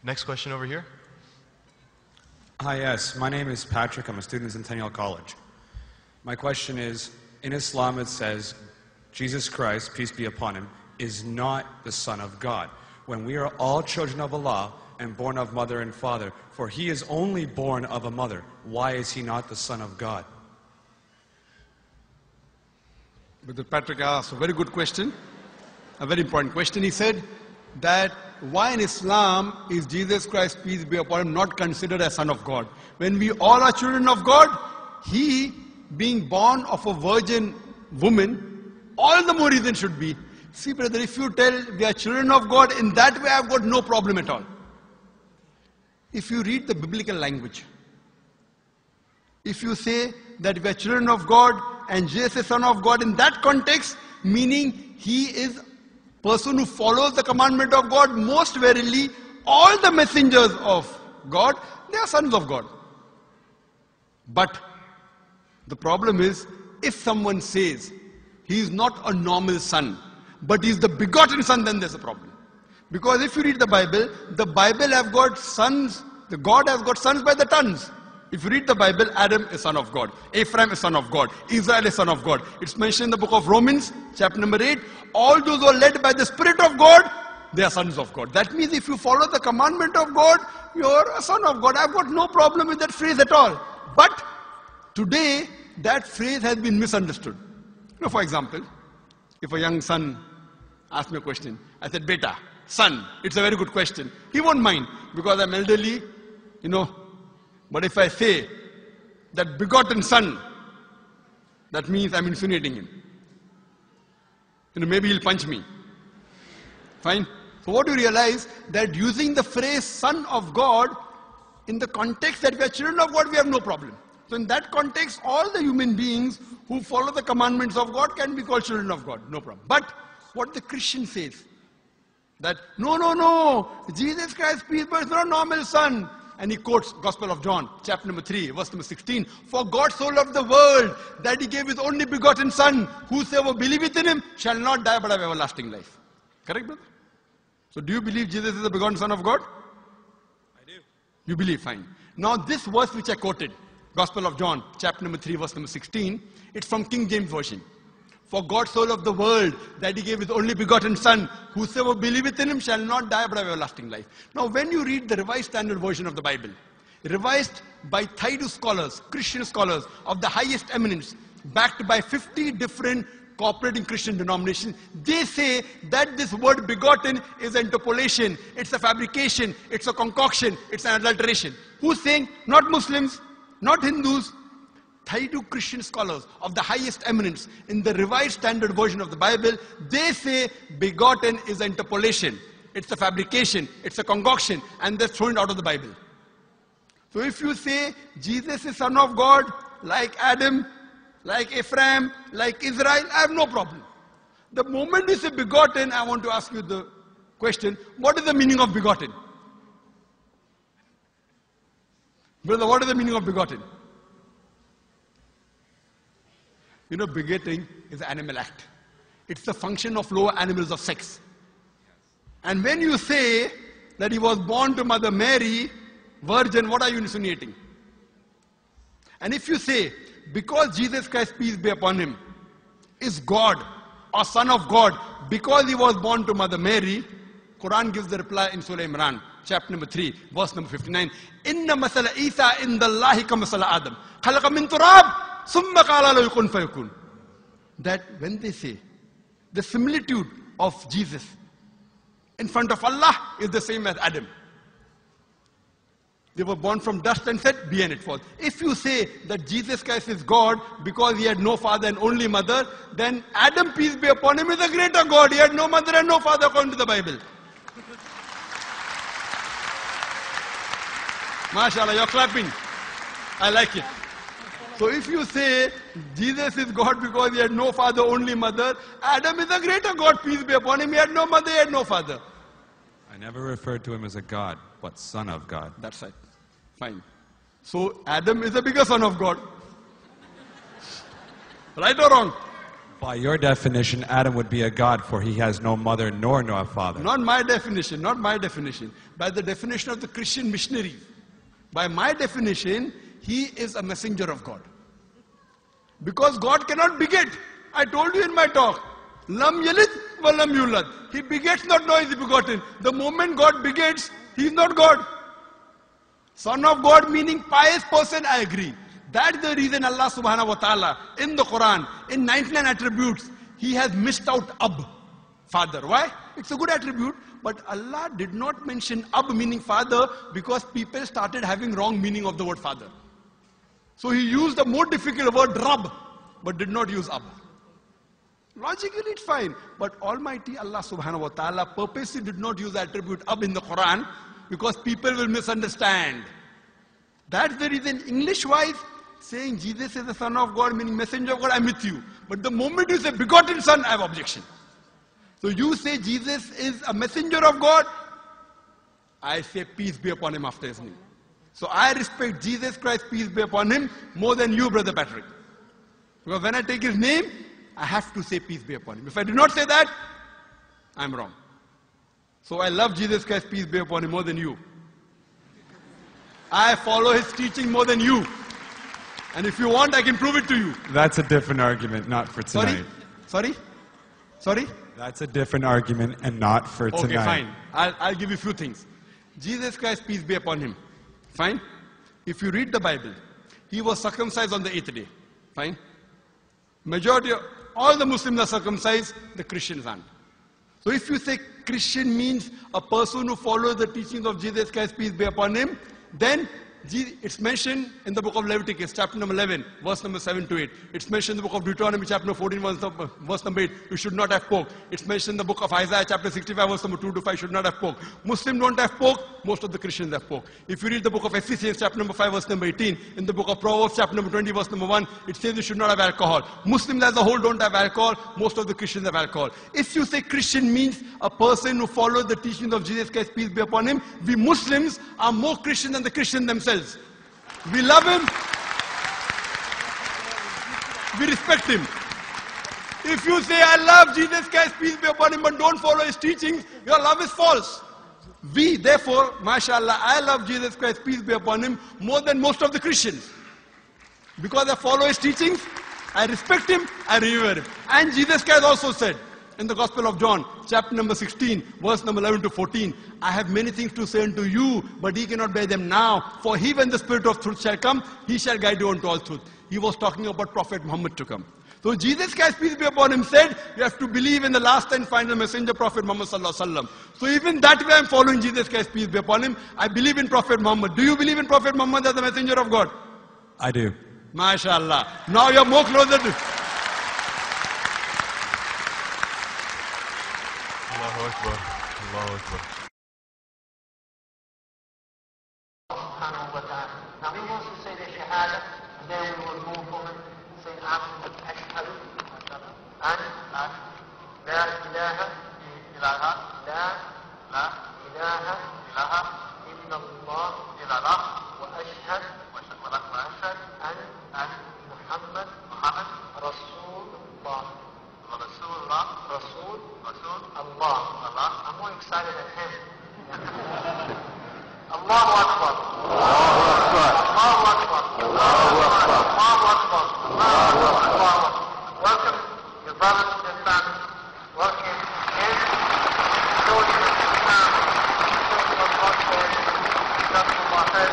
Next question over here. Hi, yes. My name is Patrick. I'm a student at Centennial College. My question is, in Islam it says, Jesus Christ, peace be upon him, is not the Son of God. When we are all children of Allah and born of mother and father, for he is only born of a mother, why is he not the Son of God? Brother Patrick asked a very good question, a very important question. He said that why in Islam is Jesus Christ, peace be upon him, not considered as Son of God? When we all are children of God, he being born of a virgin woman, all the more reason should be. See brother, if you tell we are children of God, in that way I've got no problem at all. If you read the biblical language, if you say that we are children of God and Jesus is Son of God, in that context, meaning he is person who follows the commandment of God, most verily all the messengers of God, they are sons of God. But the problem is, if someone says he is not a normal son, but he is the begotten son, then there's a problem. Because if you read the Bible have got sons, the God has got sons by the tons. If you read the Bible, Adam is son of God, Ephraim is son of God, Israel is son of God. It's mentioned in the book of Romans, chapter number 8, all those who are led by the Spirit of God, they are sons of God. That means if you follow the commandment of God, you're a son of God. I've got no problem with that phrase at all. But today, that phrase has been misunderstood. You know, for example, if a young son asks me a question, I said, Beta, son, it's a very good question. He won't mind because I'm elderly, you know. But if I say that begotten son, that means I'm insinuating him. You know, maybe he'll punch me. Fine. So what do you realize? That using the phrase son of God, in the context that we are children of God, we have no problem. So in that context, all the human beings who follow the commandments of God can be called children of God. No problem. But what the Christian says, that no, Jesus Christ, peace be upon him, is not a normal son. And he quotes Gospel of John, chapter number 3, verse number 16. For God so loved the world that he gave his only begotten son. Whosoever believeth in him shall not die but have everlasting life. Correct, brother? So do you believe Jesus is the begotten son of God? I do. You believe, fine. Now this verse which I quoted, Gospel of John, chapter number 3, verse number 16, it's from King James Version. For God so loved the world that he gave his only begotten son. Whosoever believeth in him shall not die but have everlasting life. Now when you read the Revised Standard Version of the Bible, revised by Thaidu scholars, Christian scholars of the highest eminence, backed by 50 different cooperating Christian denominations, they say that this word begotten is an interpolation, it's a fabrication, it's a concoction, it's an adulteration. Who's saying? Not Muslims, not Hindus. Thaidu Christian scholars of the highest eminence in the Revised Standard Version of the Bible, they say begotten is an interpolation. It's a fabrication, it's a concoction, and they're thrown it out of the Bible. So if you say Jesus is Son of God, like Adam, like Ephraim, like Israel, I have no problem. The moment you say begotten, I want to ask you the question, what is the meaning of begotten? Brother, what is the meaning of begotten? You know, begetting is an animal act. It's the function of lower animals of sex. And when you say that he was born to Mother Mary, virgin, what are you insinuating? And if you say, because Jesus Christ, peace be upon him, is God or Son of God, because he was born to Mother Mary, Quran gives the reply in Surah Imran, chapter number 3, verse number 59. Inna masala Isa indallahi ka masala Adam. Khalaqa min turab. That when they say the similitude of Jesus in front of Allah is the same as Adam. They were born from dust and said, be and it was. If you say that Jesus Christ is God because he had no father and only mother, then Adam, peace be upon him, is a greater God. He had no mother and no father according to the Bible. MashaAllah, you're clapping. I like it. So if you say Jesus is God because he had no father, only mother, Adam is a greater God, peace be upon him. He had no mother, he had no father. I never referred to him as a God, but Son of God. That's right. Fine. So Adam is a bigger son of God. Right or wrong? By your definition, Adam would be a god, for he has no mother nor no father. Not my definition, not my definition. By the definition of the Christian missionary. By my definition, he is a messenger of God. Because God cannot beget. I told you in my talk. Lam yalid wa lam yulad. He begets not, nor is he begotten. The moment God begets, he is not God. Son of God meaning pious person, I agree. That's the reason Allah subhanahu wa ta'ala in the Quran, in 99 attributes, he has missed out Ab, father. Why? It's a good attribute, but Allah did not mention Ab meaning father because people started having wrong meaning of the word father. So he used the more difficult word Rab, but did not use Ab. Logically it's fine, but Almighty Allah subhanahu wa ta'ala purposely did not use the attribute Ab in the Quran because people will misunderstand. That's the reason English-wise, saying Jesus is the Son of God, meaning messenger of God, I'm with you. But the moment you say begotten Son, I have objection. So you say Jesus is a messenger of God, I say peace be upon him after his name. So I respect Jesus Christ, peace be upon him, more than you, Brother Patrick. Because when I take his name, I have to say peace be upon him. If I do not say that, I'm wrong. So I love Jesus Christ, peace be upon him, more than you. I follow his teaching more than you. And if you want, I can prove it to you. That's a different argument, not for tonight. Sorry? That's a different argument and not for tonight. Okay, fine. I'll give you a few things. Jesus Christ, peace be upon him. Fine? If you read the Bible, he was circumcised on the 8th day. Fine? Majority of all the Muslims are circumcised, the Christians aren't. So if you say Christian means a person who follows the teachings of Jesus Christ, peace be upon him, then it's mentioned in the book of Leviticus, chapter number 11, verse number 7 to 8. It's mentioned in the book of Deuteronomy, chapter number 14, verse number 8. You should not have pork. It's mentioned in the book of Isaiah, chapter 65, verse number 2 to 5. Should not have pork. Muslims don't have pork. Most of the Christians have pork. If you read the book of Ephesians, chapter number 5, verse number 18, in the book of Proverbs, chapter number 20, verse number 1, it says you should not have alcohol. Muslims as a whole don't have alcohol. Most of the Christians have alcohol. If you say Christian means a person who follows the teachings of Jesus Christ, peace be upon him, we Muslims are more Christian than the Christians themselves. We love him. We respect him. If you say, I love Jesus Christ, peace be upon him, but don't follow his teachings, your love is false. We, therefore, mashallah, I love Jesus Christ, peace be upon him, more than most of the Christians. Because I follow his teachings, I respect him, I revere him. And Jesus Christ also said, in the Gospel of John, chapter number 16, verse number 11 to 14, I have many things to say unto you, but ye cannot bear them now. For he, when the Spirit of truth shall come, he shall guide you unto all truth. He was talking about Prophet Muhammad to come. So Jesus Christ, peace be upon him, said, you have to believe in the last and final messenger, Prophet Muhammad sallallahu alaihi wasallam. So even that way I'm following Jesus Christ, peace be upon him. I believe in Prophet Muhammad. Do you believe in Prophet Muhammad as the messenger of God? I do. MashaAllah. Now you're more closer to... Allahu Akbar. Allahu Akbar. Now he wants to say the Shahada, and then we will move forward and say Ashhadu an la ilaha illallah, la ilaha illallah, illallah illallah, wa ashhad an Muhammad Rasulullah. Rasul Allah. I'm more excited than him. Allahu Akbar. Allahu Akbar. Allahu Akbar. Allahu Akbar. Allahu Akbar. Welcome your brothers and family. Welcome in the story of Islam. The story of God said, Jazakumullah khair.